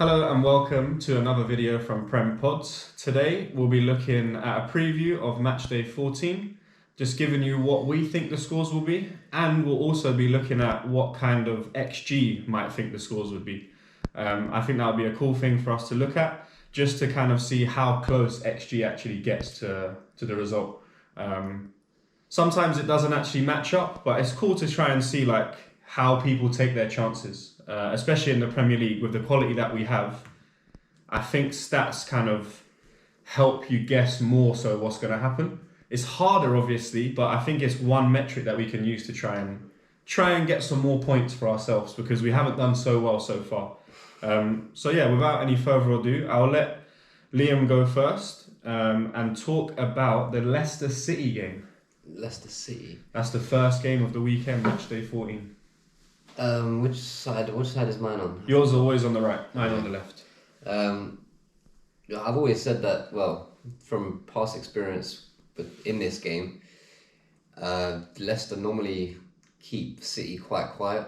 Hello and welcome to another video from Prempods. Today we'll be looking at a preview of matchday 14, just giving you what we think the scores will be, and we'll also be looking at what kind of XG might think the scores would be. I think that would be a cool thing for us to look at, just to kind of see how close XG actually gets to the result. Sometimes it doesn't actually match up, but it's cool to try and see like how people take their chances, especially in the Premier League with the quality that we have. I think stats kind of help you guess more so what's going to happen. It's harder, obviously, but I think it's one metric that we can use to try and get some more points for ourselves, because we haven't done so well so far. So yeah, without any further ado, I'll let Liam go first and talk about the Leicester City game. Leicester City. That's the first game of the weekend, matchday 14. Which side is mine on? Yours are always on the right, mine on the left. I've always said that, well, from past experience in this game, Leicester normally keep City quite quiet,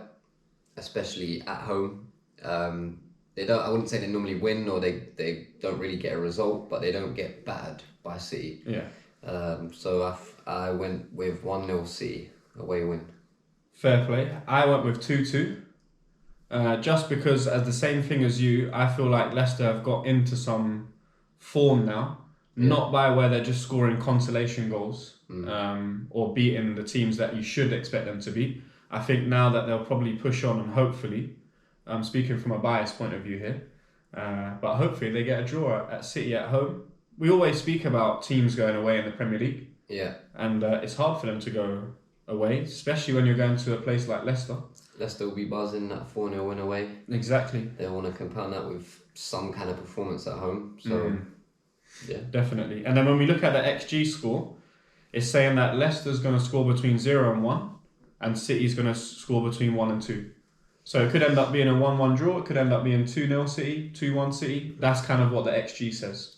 especially at home. They don't. I wouldn't say they normally win, or they don't really get a result, but they don't get battered by City. Yeah. So I went with 1-0 City, away win. Fair play. I went with 2-2. Just because, as the same thing as you, I feel like Leicester have got into some form now. Yeah. Not by where they're just scoring consolation goals or beating the teams that you should expect them to be. I think now that they'll probably push on, and hopefully, I'm speaking from a biased point of view here, but hopefully they get a draw at City at home. We always speak about teams going away in the Premier League. Yeah. And it's hard for them to go away, especially when you're going to a place like Leicester. Leicester will be buzzing that 4-0 win away. Exactly. They want to compound that with some kind of performance at home. So, yeah. Definitely. And then when we look at the XG score, it's saying that Leicester's going to score between 0 and 1, and City's going to score between 1 and 2. So it could end up being a 1-1 draw, it could end up being 2-0 City, 2-1 City. That's kind of what the XG says.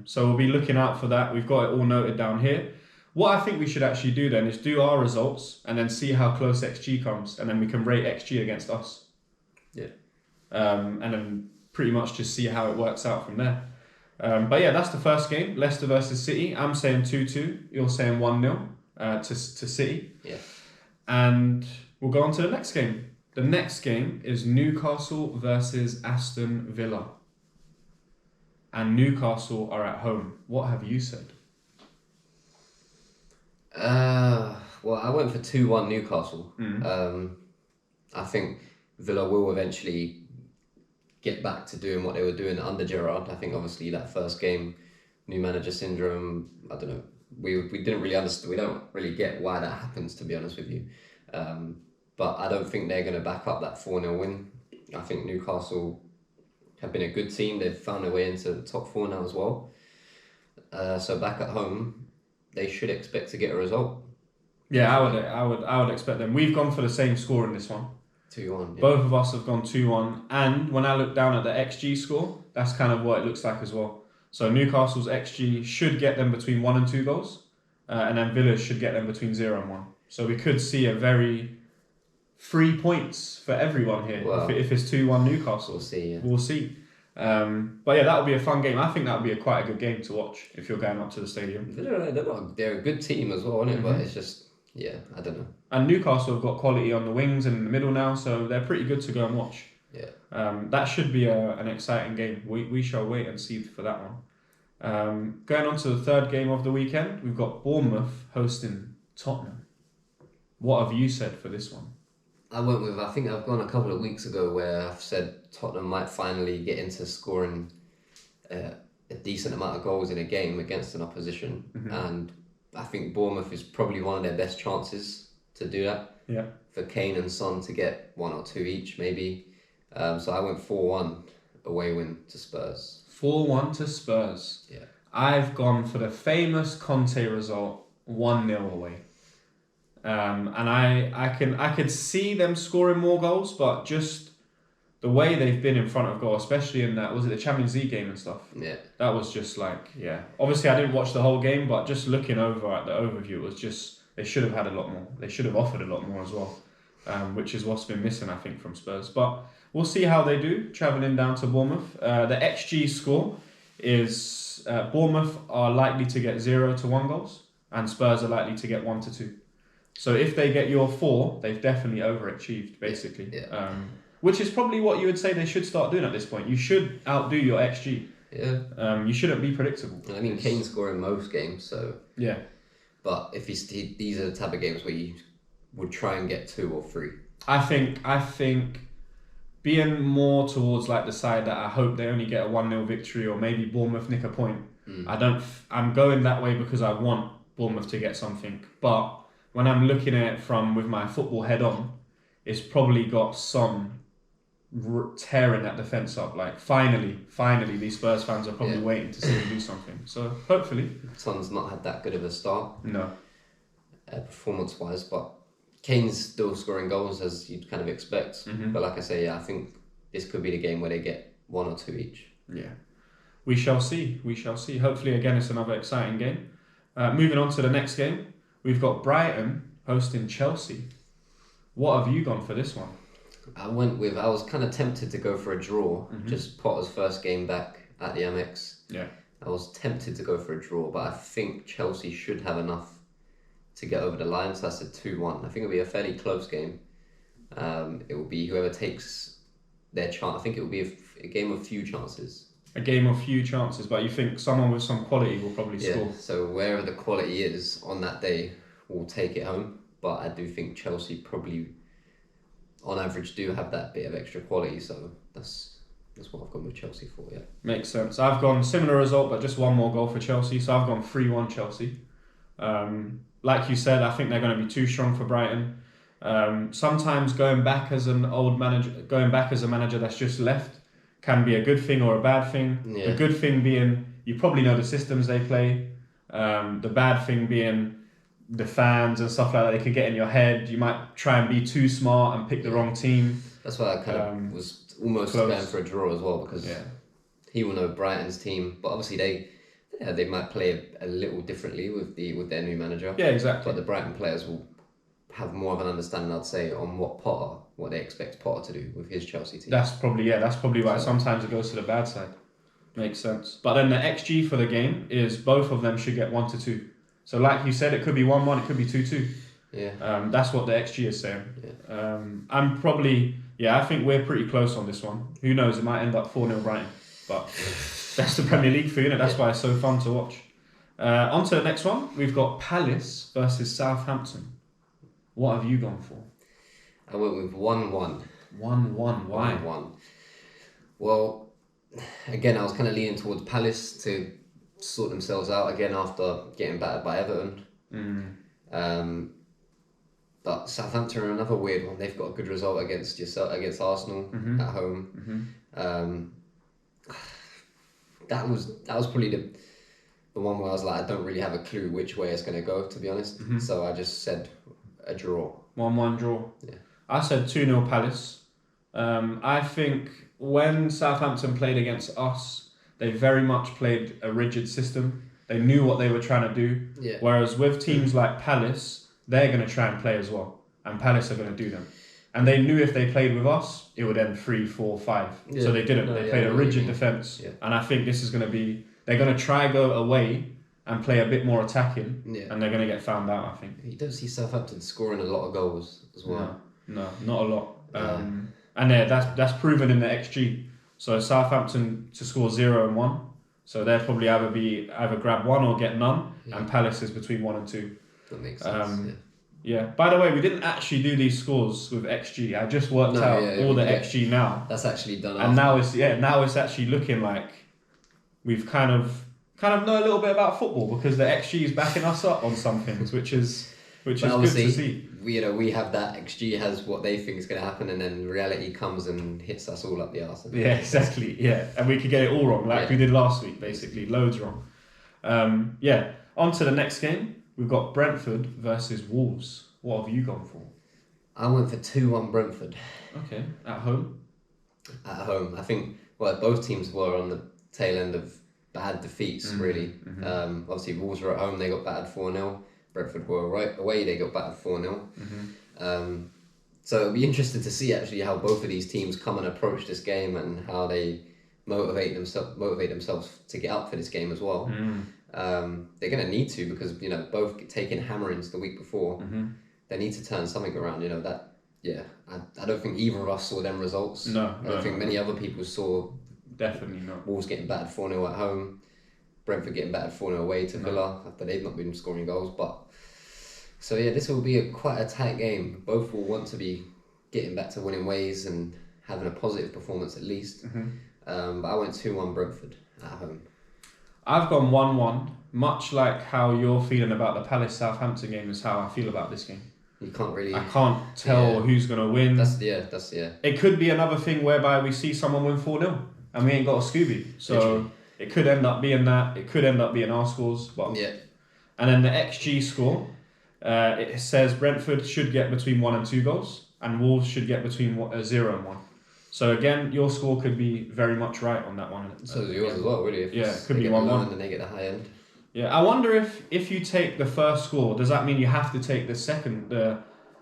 So we'll be looking out for that. We've got it all noted down here. What I think we should actually do then is do our results and then see how close XG comes, and then we can rate XG against us. Yeah. And then pretty much just see how it works out from there. But yeah, that's the first game, Leicester versus City. I'm saying 2-2. You're saying 1-0 to City. Yeah. And we'll go on to the next game. The next game is Newcastle versus Aston Villa. And Newcastle are at home. What have you said? Well, I went for 2-1 Newcastle. I think Villa will eventually get back to doing what they were doing under Gerrard. I think obviously that first game, new manager syndrome, I don't know, we didn't really understand, we don't really get why that happens, to be honest with you. But I don't think they're going to back up that 4-0 win. I think Newcastle have been a good team. They've found their way into the top 4 now as well. So back at home, they should expect to get a result. Yeah, I would expect them. We've gone for the same score in this one. 2-1. Yeah. Both of us have gone 2-1. And when I look down at the XG score, that's kind of what it looks like as well. So Newcastle's XG should get them between 1 and 2 goals. And then Villa should get them between 0 and 1. So we could see a very 3 points for everyone here. Well, if it's 2-1 Newcastle. We'll see, yeah. We'll see. But yeah, that'll be a fun game. I think that'll be quite a good game to watch if you're going up to the stadium. They're a good team as well, isn't it? But it's just, yeah, I don't know. And Newcastle have got quality on the wings and in the middle now, so they're pretty good to go and watch. Yeah. That should be an exciting game. We shall wait and see for that one. Going on to the third game of the weekend, we've got Bournemouth hosting Tottenham. What have you said for this one? I think I've gone a couple of weeks ago where I've said Tottenham might finally get into scoring a decent amount of goals in a game against an opposition. And I think Bournemouth is probably one of their best chances to do that. Yeah. For Kane and Son to get 1 or 2 each, maybe. So I went 4-1 away win to Spurs. 4-1 to Spurs. Yeah. I've gone for the famous Conte result, 1-0 away. And I could see them scoring more goals, but just the way they've been in front of goal, especially in that, was it the Champions League game and stuff? Yeah. That was just like, yeah. Obviously, I didn't watch the whole game, but just looking over at the overview, it was just, they should have had a lot more. They should have offered a lot more as well. which is what's been missing, I think, from Spurs. But we'll see how they do travelling down to Bournemouth. The XG score is Bournemouth are likely to get 0 to 1 goals, and Spurs are likely to get 1 to 2. So if they get your 4, they've definitely overachieved, basically. Yeah. Which is probably what you would say they should start doing at this point. You should outdo your XG. Yeah. You shouldn't be predictable. I mean, Kane's scoring most games, so... Yeah. But if these are the type of games where you would try and get 2 or 3. I think being more towards like the side that I hope they only get a 1-0 victory or maybe Bournemouth nick a point. I'm going that way because I want Bournemouth to get something. But when I'm looking at it from with my football head on, it's probably got Son tearing that defence up. Like finally, these Spurs fans are probably waiting to see him do something. So hopefully, Son's not had that good of a start. No. Performance-wise, but Kane's still scoring goals as you'd kind of expect. But like I say, I think this could be the game where they get 1 or 2 each. Yeah. We shall see. Hopefully, again, it's another exciting game. Moving on to the next game, we've got Brighton hosting Chelsea. What have you gone for this one? I was kind of tempted to go for a draw, just Potter's first game back at the Amex. Yeah. I was tempted to go for a draw, but I think Chelsea should have enough to get over the line, so that's a 2-1. I think it'll be a fairly close game. It will be whoever takes their chance. I think it will be a game of few chances. A game of few chances, but you think someone with some quality will probably score. So wherever the quality is on that day, will take it home. But I do think Chelsea probably, on average, do have that bit of extra quality. So that's what I've gone with Chelsea for. Yeah, makes sense. I've gone similar result, but just one more goal for Chelsea. So I've gone 3-1 Chelsea. Like you said, I think they're going to be too strong for Brighton. Sometimes going back as a manager that's just left can be a good thing or a bad thing. Yeah. The good thing being you probably know the systems they play. The bad thing being the fans and stuff like that. They could get in your head. You might try and be too smart and pick the wrong team. That's why I kind of was almost going for a draw as well, because he will know Brighton's team, but obviously they might play a little differently with their new manager. Yeah, exactly. But the Brighton players will have more of an understanding, I'd say, on what they expect Potter to do with his Chelsea team. That's probably why sometimes it goes to the bad side. Makes sense. But then the XG for the game is both of them should get 1 to 2. So like you said, it could be 1-1, it could be 2-2. Yeah. That's what the XG is saying. Yeah. I think we're pretty close on this one. Who knows? It might end up 4-0 Brighton, but that's the Premier League for you, innit? That's why it's so fun to watch. On to the next one. We've got Palace versus Southampton. What have you gone for? I went with 1-1. 1-1. Why? 1-1. Well, again, I was kind of leaning towards Palace to sort themselves out again after getting battered by Everton. But Southampton are another weird one. They've got a good result against Arsenal at home. That was probably the one where I was like, I don't really have a clue which way it's going to go, to be honest. So I just said a draw. 1-1 draw. Yeah. I said 2-0 Palace. I think when Southampton played against us, they very much played a rigid system. They knew what they were trying to do. Yeah. Whereas with teams like Palace, they're going to try and play as well. And Palace are going to do them. And they knew if they played with us, it would end 3-4-5. Yeah. So they didn't. They played a rigid defence. Yeah. And I think this is going to be... They're going to try go away and play a bit more attacking. Yeah. And they're going to get found out, I think. You don't see Southampton scoring a lot of goals as well. No, not a lot. And that's proven in the XG. So Southampton to score 0 and 1. So they'll probably either grab 1 or get none. Yeah. And Palace is between 1 and 2. That makes sense. Yeah. By the way, we didn't actually do these scores with XG. I just worked out all the XG now. That's actually done. And now it's actually looking like we've kind of know a little bit about football because the XG is backing us up on some things, which is good to see. We have that XG has what they think is going to happen, and then reality comes and hits us all up the arse. Yeah, exactly. Yeah, and we could get it all wrong, like we did last week, basically, loads wrong. On to the next game. We've got Brentford versus Wolves. What have you gone for? I went for 2-1 Brentford. Okay, at home. At home, I think. Well, both teams were on the tail end of bad defeats, really. Obviously, Wolves were at home; they got battered 4-0. Brentford were right away; they got battered 4-0. So it'll be interesting to see actually how both of these teams come and approach this game and how they motivate themselves to get up for this game as well. They're going to need to, because both taking hammerings the week before. They need to turn something around. I don't think either of us saw them results. I don't think many other people saw. Definitely not. Wolves getting battered 4-0 at home, Brentford getting battered 4-0 away to Villa after they've not been scoring goals. But so this will be quite a tight game. Both will want to be getting back to winning ways and having a positive performance at least. But I went 2-1 Brentford at home. I've gone 1-1, much like how you're feeling about the Palace Southampton game is how I feel about this game. You can't really. I can't tell who's gonna win. That's. It could be another thing whereby we see someone win 4-0 and we ain't got a Scooby. So literally. It could end up being that. It could end up being our scores. But and then the XG score, it says Brentford should get between 1 and 2 goals, and Wolves should get between 0 and 1. So again, your score could be very much right on that one. So is yours as well, really. It could be 1-1. And they get the high end. Yeah, I wonder if you take the first score, does that mean you have to take the second?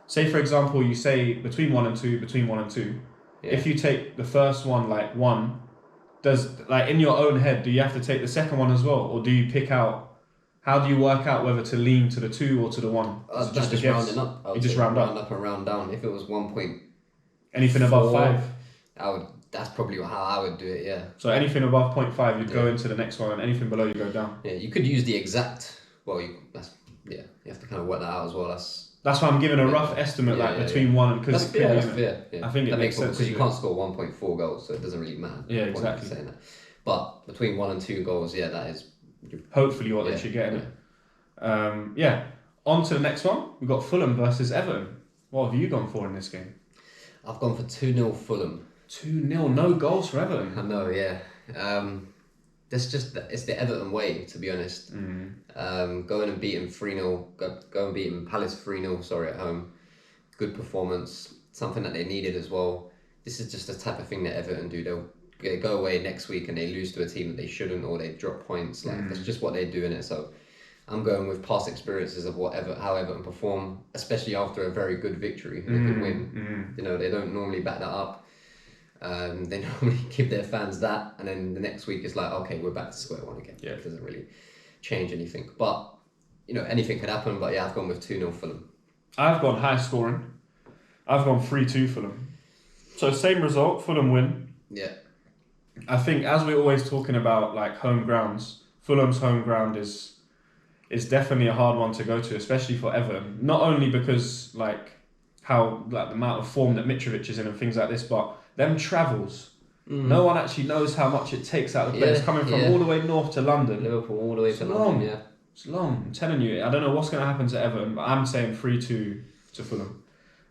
Say for example, you say between 1 and 2, between 1 and 2. Yeah. If you take the first one like 1, does in your own head, do you have to take the second one as well, or do you pick out? How do you work out whether to lean to the 2 or to the 1? Just rounding up. You just round up. Round up and round down. If it was 1 point. Anything above 5. That's probably how I would do it, yeah. So anything above 0.5, you'd go into the next one, and anything below, you go down. Yeah, you could use the exact. Well, you have to kind of work that out as well. That's why I'm giving a rough estimate, between 1 and because that's fair. Yeah. I think it makes sense because you can't score 1.4 goals, so it doesn't really matter. Yeah, exactly. Saying that. But between 1 and 2 goals, that is hopefully what they should get in it. On to the next one. We've got Fulham versus Everton. What have you gone for in this game? I've gone for 2-0 Fulham. 2-0, no goals for Everton. I know, yeah. It's the Everton way, to be honest. Going and beating 3-0, go and beating Palace 3-0, at home. Good performance, something that they needed as well. This is just the type of thing that Everton do. They'll go away next week and they lose to a team that they shouldn't, or they drop points. That's just what they do in it. So I'm going with past experiences of how Everton perform, especially after a very good victory, a good win. They don't normally back that up. They normally give their fans that, and then the next week it's like, okay, we're back to square one again. It doesn't really change anything. But, anything could happen. But I've gone with 2-0 Fulham. I've gone high scoring. I've gone 3-2 Fulham. So same result, Fulham win. Yeah. I think as we're always talking about home grounds, Fulham's home ground is definitely a hard one to go to, especially for Everton. Not only because how the amount of form that Mitrovic is in and things like this, but them travels. No one actually knows how much it takes out of the players coming from all the way north to London. Liverpool all the way to London, yeah. It's long. I'm telling you, I don't know what's going to happen to Everton, but I'm saying 3-2 to Fulham.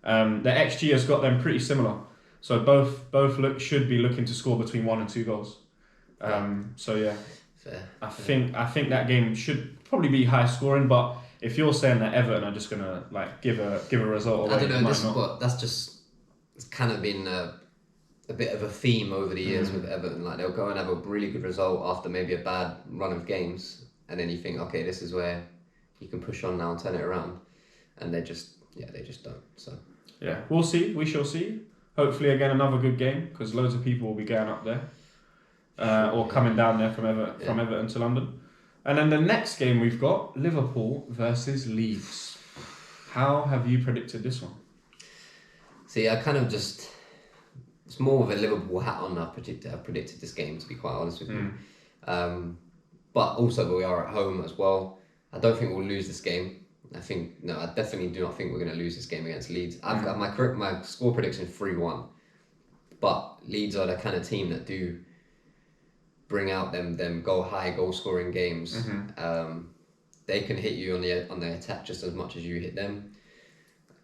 The XG has got them pretty similar. So both should be looking to score between 1 and 2 goals. Fair. I think that game should probably be high scoring, but if you're saying that Everton are just gonna give a result away, I don't know. It's kind of been a bit of a theme over the years with Everton. They'll go and have a really good result after maybe a bad run of games, and then you think, okay, this is where you can push on now and turn it around, and they just don't. So we'll see. We shall see. Hopefully, again, another good game, because loads of people will be going up there or coming down there from Everton to London. And then the next game we've got Liverpool versus Leeds. How have you predicted this one? See, I kind of it's more with a Liverpool hat on. I predicted this game, to be quite honest with you. But also we are at home as well. I don't think we'll lose this game. I definitely do not think we're going to lose this game against Leeds. I've got my score prediction 3-1. But Leeds are the kind of team that do bring out them goal scoring games. They can hit you on the attack just as much as you hit them.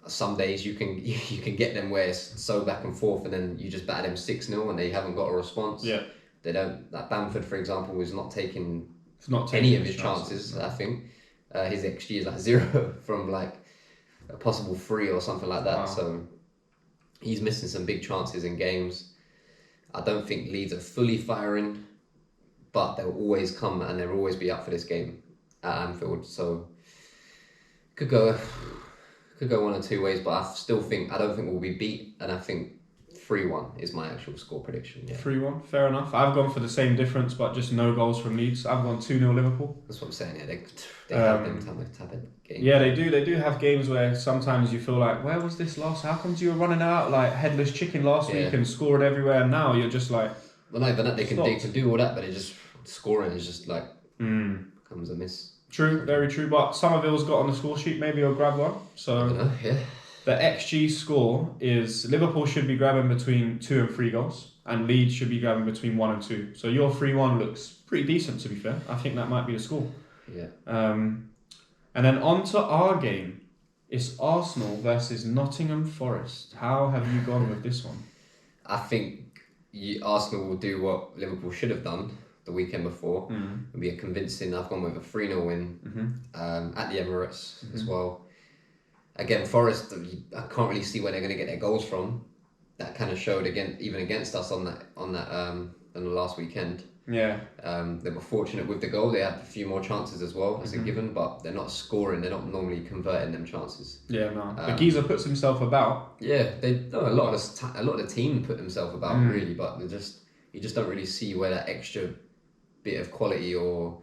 Some days you can get them where it's so back and forth, and then you just batter them 6-0 and they haven't got a response. Yeah. They don't. Bamford, for example, is not taking any of his chances. No. I think his XG is 0 from a possible 3 or something like that. Wow. So he's missing some big chances in games. I don't think Leeds are fully firing, but they'll always come and they'll always be up for this game at Anfield. So could go Could go one or two ways, but I don't think we'll be beat, and I think 3-1 is my actual score prediction. Yeah. 3-1, fair enough. I've gone for the same difference, but just no goals from Leeds. I've gone 2-0 Liverpool. That's what I'm saying. Yeah, they have them type of games. Yeah, they do. They do have games where sometimes you feel like, where was this loss? How comes you were running out like headless chicken last week and scoring everywhere, and now you're just like. Well, not even that. They can do all that, but it just scoring is just like becomes a miss. True, very true. But Somerville's got on the score sheet. Maybe he'll grab one. So. I don't know, yeah. The XG score is Liverpool should be grabbing between 2 and 3 goals, and Leeds should be grabbing between 1 and 2. So your 3-1 looks pretty decent, to be fair. I think that might be the score. Yeah. And then on to our game. It's Arsenal versus Nottingham Forest. How have you gone with this one? I think Arsenal will do what Liverpool should have done the weekend before. It'll be a convincing. I've gone with a 3-0 win at the Emirates as well. Again, Forest, I can't really see where they're going to get their goals from. That kind of showed even against us on the last weekend. Yeah. They were fortunate with the goal. They had a few more chances as well as a given, but they're not scoring. They're not normally converting them chances. Yeah, no. But Geezer puts himself about. Yeah, a lot of the team put themselves about really, but you just don't really see where that extra bit of quality or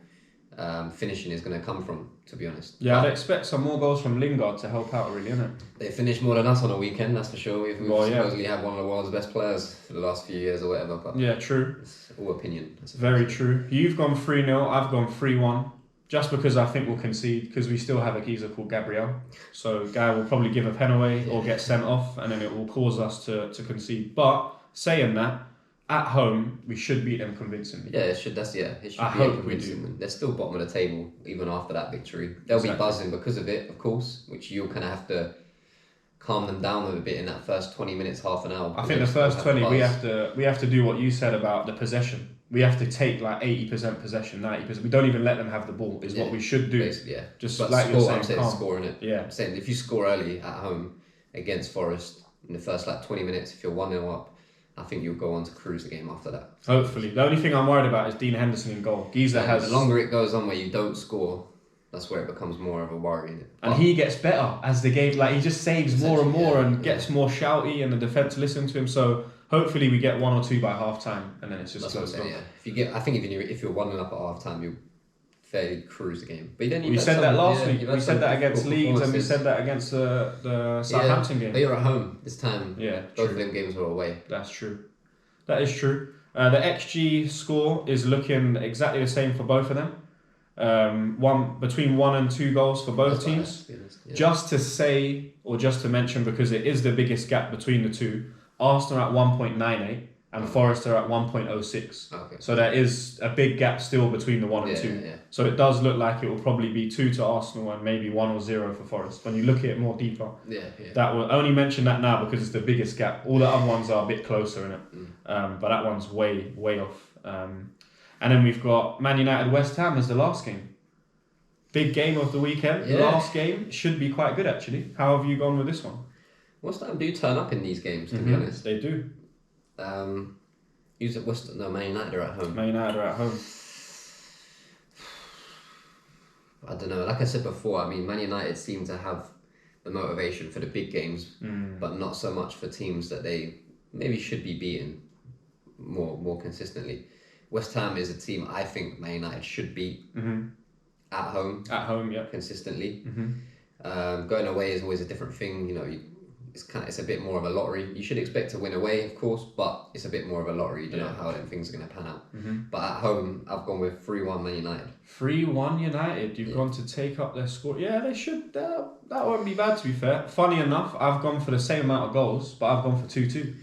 finishing is going to come from, to be honest. Yeah, I'd expect some more goals from Lingard to help out, really, innit? They finished more than us on a weekend, that's for sure. We've supposedly had one of the world's best players for the last few years or whatever. But yeah, true. It's all opinion. Very true. You've gone 3-0, I've gone 3-1. Just because I think we'll concede, because we still have a geezer called Gabriel. So Guy will probably give a pen away or get sent off, and then it will cause us to concede. But saying that, at home, we should beat them convincingly. Yeah, it should. It should be convincing. They're still bottom of the table even after that victory. They'll be buzzing because of it, of course, which you'll kind of have to calm them down a bit in that first 20 minutes, half an hour. I think the first 20 we have to do what you said about the possession. We have to take like 80% possession, 90%. We don't even let them have the ball. Is what we should do. Basically, yeah. Just but like score, you're I'm saying, calm. scoring it. Yeah. I'm saying if you score early at home against Forest in the first 20 minutes, if you're 1-0 up, I think you'll go on to cruise the game after that. Hopefully. The only thing I'm worried about is Dean Henderson in goal. Geezer has... The longer it goes on where you don't score, that's where it becomes more of a worry. And he gets better as the game... Like, he just saves more and more and gets more shouty and the defence listen to him. So, hopefully we get 1 or 2 by half-time and then it's just close. Yeah. I think if you're 1-0 up at half-time, you'll fairly cruise the game. But we said that last week. We said that against Leeds and we said that against the Southampton game. But you're at home this time. Yeah, both of them games were away. That's true. That is true. The XG score is looking exactly the same for both of them. Between 1 and 2 goals for both teams. Just to say, or just to mention, because it is the biggest gap between the two, Arsenal at 1.98 and Forest are at 1.06. Okay. So there is a big gap still between the 1 and 2. Yeah. So it does look like it will probably be 2 to Arsenal and maybe 1 or 0 for Forest. When you look at it more deeper, that will only mention that now because it's the biggest gap. All the other ones are a bit closer in it, but that one's way off. And then we've got Man United West Ham as the last game. Big game of the weekend. Yeah. The last game should be quite good actually. How have you gone with this one? West Ham do turn up in these games, to be honest. They do. Who's at West? No, Man United are at home. Man United are at home. I don't know. Like I said before, I mean, Man United seem to have the motivation for the big games, but not so much for teams that they maybe should be beating more consistently. West Ham is a team I think Man United should beat at home. At home, yeah. Consistently. Going away is always a different thing. You know, it's a bit more of a lottery. You should expect to win away, of course, but it's a bit more of a lottery. You don't know how them things are going to pan out. But at home, I've gone with 3-1 Man United. 3-1 United. You've gone to take up their score. Yeah, they should. That won't be bad, to be fair. Funny enough, I've gone for the same amount of goals, but I've gone for 2-2.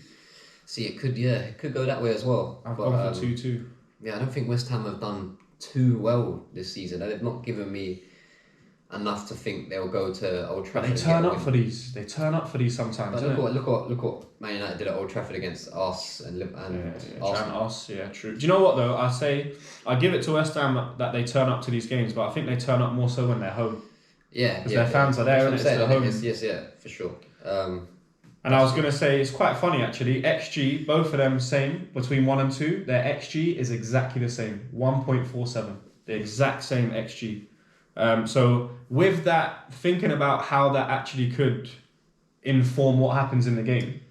See, it could go that way as well. I've gone for 2-2. Yeah, I don't think West Ham have done too well this season. They've not given me enough to think they'll go to Old Trafford. But they turn up for these. They turn up for these sometimes. But look what Man United did at Old Trafford against us and Arsenal. Yeah, true. Do you know what though? I give it to West Ham that they turn up to these games, but I think they turn up more so when they're home. Yeah, because their fans are there and it's their home. Yes, for sure. And I was going to say, it's quite funny actually, XG, both of them same, between 1 and 2, their XG is exactly the same, 1.47, the exact same XG. So with that, thinking about how that actually could inform what happens in the game,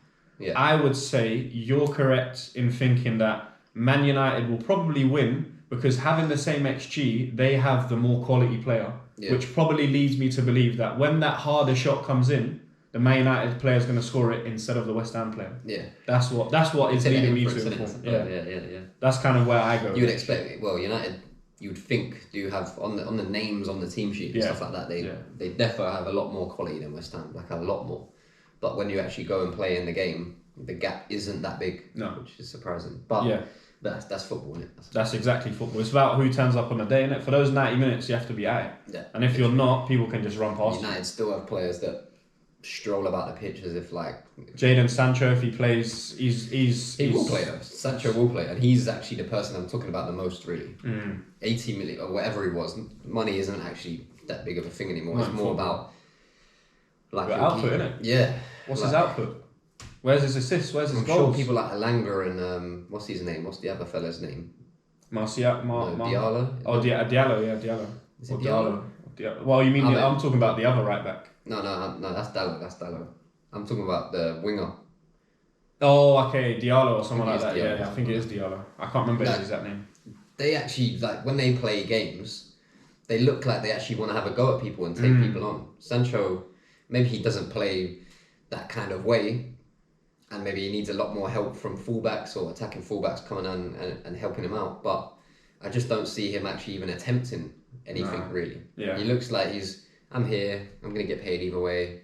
I would say you're correct in thinking that Man United will probably win because having the same XG, they have the more quality player, which probably leads me to believe that when that harder shot comes in, the Man United player is going to score it instead of the West Ham player. Yeah, that's what is leading me to inform. Yeah. That's kind of where I go. You would expect United. You would think do have on the names on the team sheet and stuff like that. They definitely have a lot more quality than West Ham, like a lot more. But when you actually go and play in the game, the gap isn't that big, which is surprising. But that's football, isn't it? That's exactly football. It's about who turns up on the day, innit? For those 90 minutes, you have to be at it. Yeah. And if you're not, people can just run past United still have players that stroll about the pitch as if like Jadon Sancho, if he plays, he will play though. Sancho will play, and he's actually the person I'm talking about the most, really. 80 million or whatever he was. Money isn't actually that big of a thing anymore. It's more about like output, isn't it? Yeah. What's his output? Where's his assists? Where's his goals? I'm sure people like Alanga and what's his name? What's the other fella's name? Diallo. Oh, Diallo. Yeah, Diallo. Is it Diallo? Well, you mean I'm talking about the other right back. No, that's Dallo. I'm talking about the winger. Oh, okay, Diallo or someone like that. Yeah, I think it is Diallo. I can't remember his exact name. They actually, like, when they play games, they look like they actually want to have a go at people and take people on. Sancho, maybe he doesn't play that kind of way, and maybe he needs a lot more help from fullbacks or attacking fullbacks coming on and helping him out. But I just don't see him actually even attempting anything, really. Yeah. He looks like I'm here, I'm going to get paid either way.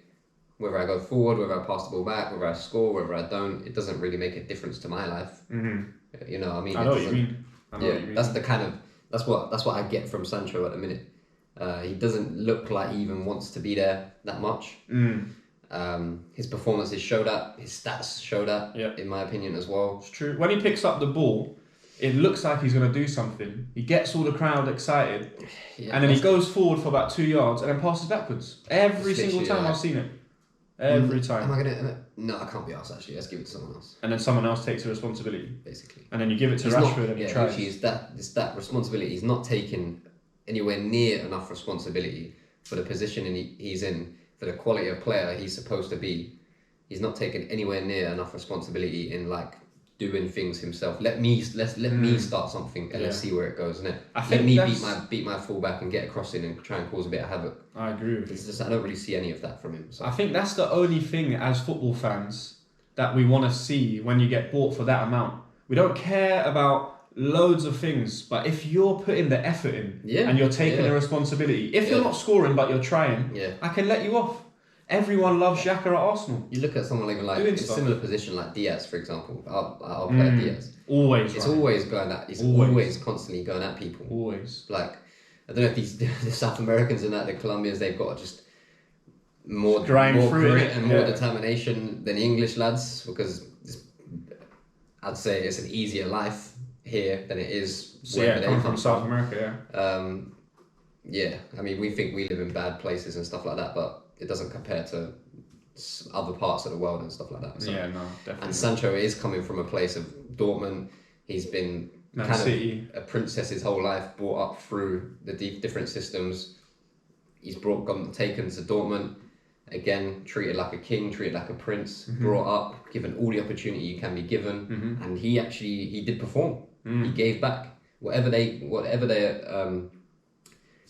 Whether I go forward, whether I pass the ball back, whether I score, whether I don't, it doesn't really make a difference to my life. You know, I mean, I know what you mean. That's what I get from Sancho at the minute. He doesn't look like he even wants to be there that much. His performances show that, his stats show that, in my opinion as well. It's true. When he picks up the ball, it looks like he's going to do something. He gets all the crowd excited, and then he goes forward for about 2 yards and then passes backwards. Every single time I've seen it. Every time. Am I gonna? No, I can't be asked. Actually, let's give it to someone else. And then someone else takes the responsibility, basically. And then you give it to Rashford, and he tries. It's that responsibility. He's not taking anywhere near enough responsibility for the position he's in, for the quality of player he's supposed to be. He's not taking anywhere near enough responsibility in like doing things himself. Let me start something and let's see where it goes, isn't it? Let me beat my fullback and get a cross in and try and cause a bit of havoc. I agree with you. I don't really see any of that from him. So. I think that's the only thing as football fans that we want to see when you get bought for that amount. We don't care about loads of things, but if you're putting the effort in and you're taking the responsibility, if you're not scoring but you're trying, I can let you off. Everyone loves Xhaka at Arsenal. You look at someone like in a similar position like Diaz, for example. I'll play Diaz. Always. Always going at. It's always constantly going at people. Always. Like, I don't know if the South Americans and the Colombians, they've got just more grit and more determination than the English lads, because I'd say it's an easier life here than it is wherever they come from South America. I mean, we think we live in bad places and stuff like that, but it doesn't compare to other parts of the world and stuff like that. So, definitely. And Sancho is coming from a place of Dortmund. He's been Man City. Of a princess his whole life, brought up through the different systems. He's taken to Dortmund, again, treated like a king, treated like a prince, brought up, given all the opportunity you can be given, and he did perform. He gave back. Whatever their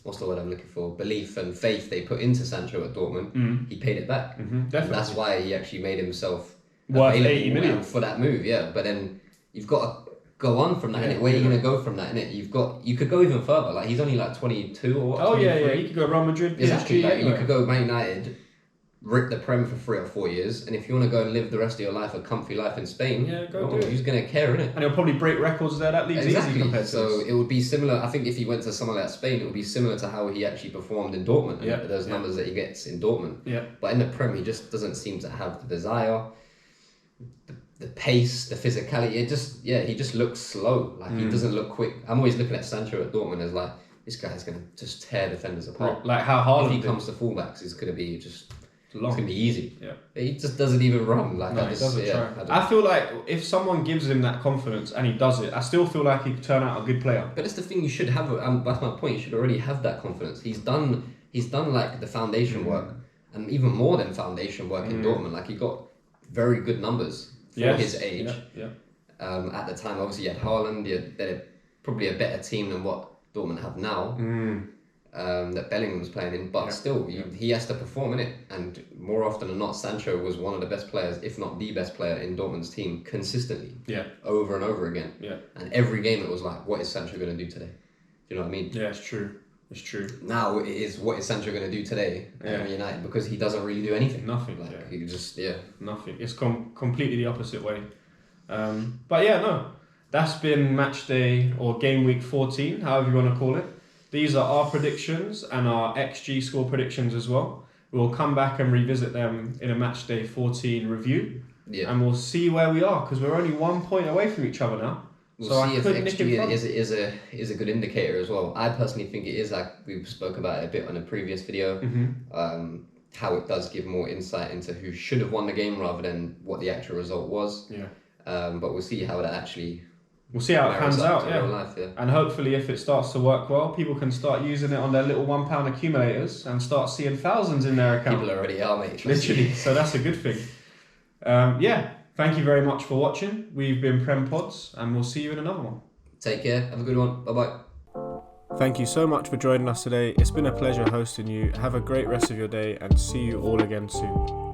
what's the word I'm looking for? Belief and faith they put into Sancho at Dortmund, he paid it back. Definitely. And that's why he actually made himself worth 80 million for that move. Yeah, but then you've got to go on from that. Innit? Where are you going to go from that? Innit? You could go even further. Like, he's only like 22 or what? Oh 23. He could go Real Madrid. Exactly. Like, you could go Man United, rip the Prem for 3 or 4 years, and if you want to go and live the rest of your life a comfy life in Spain, go do it. Who's going to care, innit? And he'll probably break records there. That league's easy compared to So it would be similar. I think if he went to somewhere like Spain, it would be similar to how he actually performed in Dortmund. Those numbers that he gets in Dortmund. But in the Prem, he just doesn't seem to have the desire, the pace, the physicality. He just looks slow. Like, he doesn't look quick. I'm always looking at Sancho at Dortmund as like, this guy's going to just tear defenders apart. Like how hard if he comes to fullbacks, it's going to be just It's going to be easy. Yeah. He just doesn't even run. Like, No, he doesn't try. I feel like if someone gives him that confidence and he does it, I still feel like he could turn out a good player. But that's the thing, you should have, that's my point, you should already have that confidence. He's done like the foundation work, and even more than foundation work in Dortmund. Like, he got very good numbers for his age. Yeah. At the time, obviously, you had Haaland, they're probably a better team than what Dortmund have now. That Bellingham was playing in, but still, he has to perform in it. And more often than not, Sancho was one of the best players, if not the best player in Dortmund's team, consistently. Over and over again. And every game it was like, what is Sancho going to do today? Do you know what I mean? Yeah, it's true. It's true. Now it is, what is Sancho going to do today at United? Because he doesn't really do anything. Nothing. Like, he just, Nothing. It's completely the opposite way. But yeah, no. That's been match day or game week 14, however you want to call it. These are our predictions and our XG score predictions as well. We'll come back and revisit them in a match day 14 review. Yeah. And we'll see where we are, because we're only 1 point away from each other now. We'll see if XG is a good indicator as well. I personally think it is, like we spoke about it a bit on a previous video, how it does give more insight into who should have won the game rather than what the actual result was. Yeah. But we'll see how that actually... We'll see how it pans out, life, And hopefully if it starts to work well, people can start using it on their little £1 accumulators and start seeing thousands in their account. People already are, mate. Literally, so that's a good thing. Thank you very much for watching. We've been Prempods, and we'll see you in another one. Take care, have a good one, bye-bye. Thank you so much for joining us today. It's been a pleasure hosting you. Have a great rest of your day, and see you all again soon.